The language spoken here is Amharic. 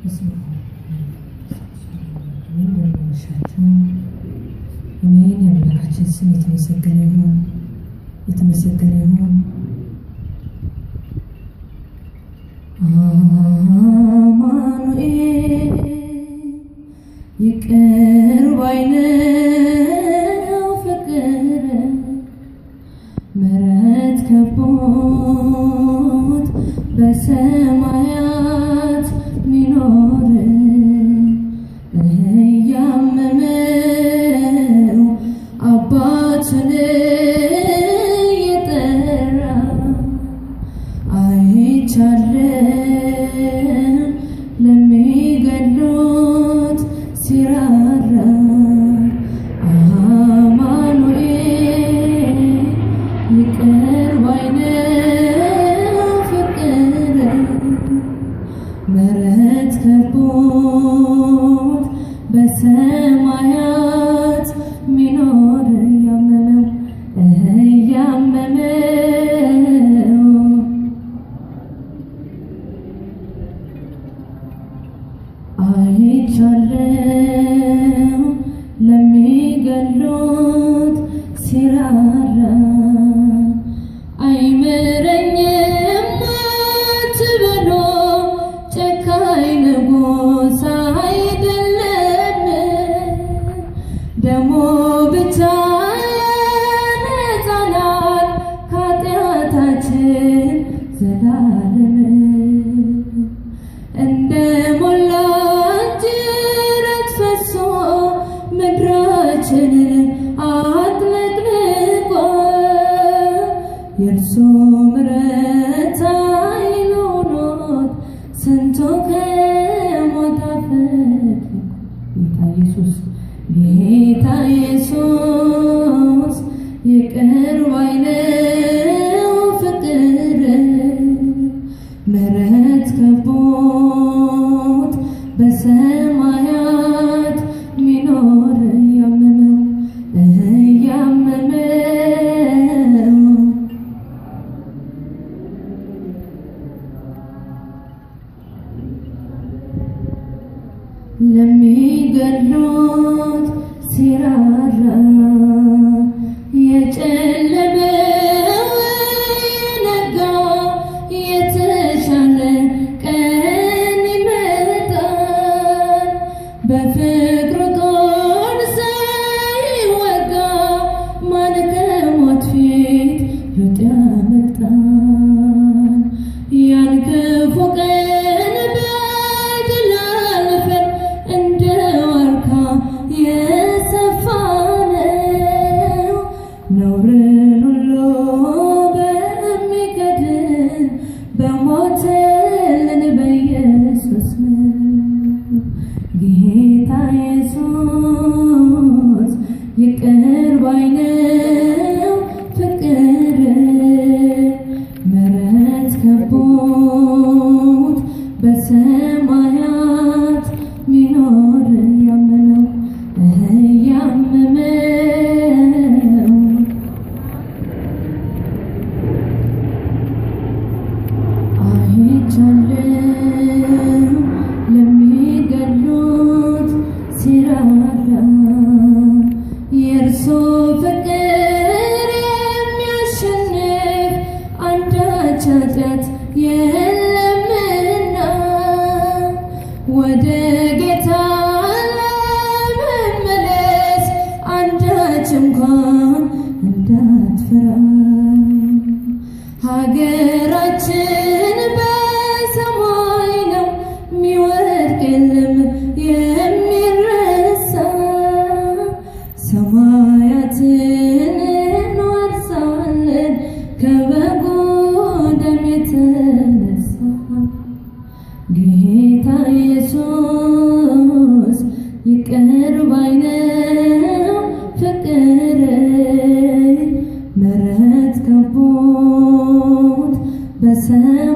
አሜን። የአምላካችን ስም የተመሰገነ ይሁን፣ የተመሰገነ ይሁን። አማኑኤል ይቅር ባይ ነው ፍቅር ምሕረት ከቦት በሰማያት ሚኖር እያመመው አባቱን የጠራ አይቻለም ለሚገድሉት ሲራራ አማኑኤል ይቅር ባይ ነው ፍቅር ምሕረት ከቦት በሰማያት ሚኖር እያመመው አይቻለው ለሚገድሉት ሲራራ አይምረኝም አትበሉ ጨካኝ ንጉሥ አይደለም ደሞ ብቻ ያነጻናል ከኃጢአታችን ዘላለም እንደ ሞላ ጅረት ፈሶ ምድራችንን አጥለቅልቆ የእርሱ ምሕረት ኃይል ሆኖት ስንቱ ከሞት አፈለቀ። ጌታ ኢየሱስ ይቅር ባይ ነው ፍቅር ምሕረት ከቦት በሰማያት ሚኖር እያመመው ለሚገድሉት ሲራራ የጨለመው የነጋ የተሻለ ቀን ይመጣል በፍቅሩ ጦር ሳይወጋ ማን ከሞት ፊት ሩጥ ያመልጣል ያን ክፉ ቀን በድል አልፈን እንደ ዋርካ የሰፋነው ነውርን ሁሉ በሚገድል በሞተልን በኢየሱስ ነው። ጌታ ኢየሱስ ይቅር ባይ ነው ፍቅር ምሕረት ከቦት በሰማያት ሚኖር እያመመው አይቻለው ለሚገድሉት ሲራራ የእርሱ ፍቅር የሚያሸንፍ አንዳች ኃጢአት የለምና ወደ ጌታ ለመመለስ አንዳች እንኳን እንዳትፈራ ሀገራችን በሰማይ ነው የሚወድቅ የለም የሚረሳ ሰማያትን እንወርሳለን ከበጉ ደም የተነሳ ጌታ ኢየሱስ ይቅር ባይ ነው ፍቅር ምሕረት ከቦት በሰማያት